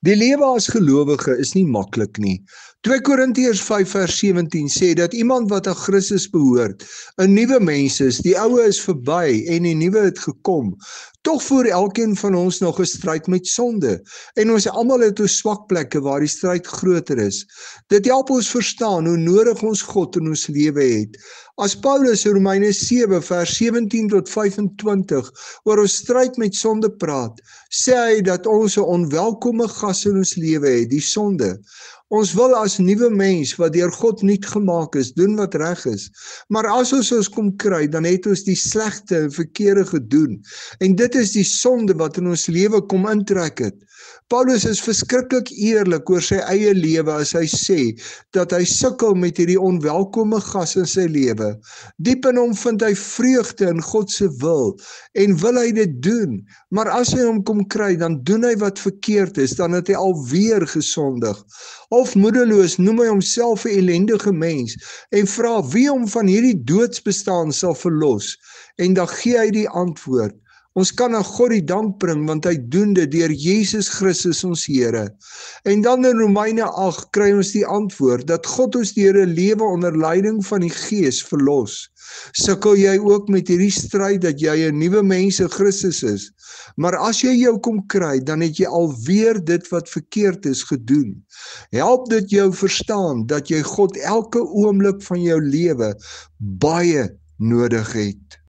Die lewe as gelowige is nie maklik nie. 2 Korintiërs 5 vers 17 sê dat iemand wat aan Christus behoort, 'n nuwe mens is, die ou is verby en die nuwe het gekom. Tog voer elkeen van ons nog 'n stryd met sonde. En ons almal het ons swak plekke waar die stryd groter is. Dit help ons verstaan hoe nodig ons God in ons lewe het. As Paulus in Romeine 7 vers 17 tot 25 oor ons stryd met sonde praat, sê hy dat ons 'n onwelkome gas in ons lewe het, die sonde. Ons wil as nuwe mens wat deur God nuut gemaak is, doen wat reg is. Maar as ons kom kry, dan het ons die slegte en verkeerde gedoen. En dit is die sonde wat in ons lewe kom intrek het. Paulus is verskriklik eerlik oor sy eie lewe as hy sê dat hy sukkel met hierdie onwelkome gas in sy lewe. Diep in hom vind hy vreugde in God se wil en wil hy dit doen. Maar as hy hom kom kry, dan doen hy wat verkeerd is, dan het hy alweer gesondig. Of moedeloos noem hy homself 'n ellendige mens en vra wie hom van hierdie doodsbestaan sal verlos. En dan gee hy die antwoord: ons kan aan God die dank bring, want hy doen dit deur Jesus Christus ons Here. En dan in Romeine 8 kry ons die antwoord dat God ons deur 'n lewe onder leiding van die Gees verlos. Sukkel jy ook met hierdie stryd dat jy 'n nuwe mens in Christus is? Maar as jy jou kom kry, dan het jy alweer dit wat verkeerd is gedoen. Help dit jou verstaan dat jy God elke oomblik van jou lewe baie nodig het.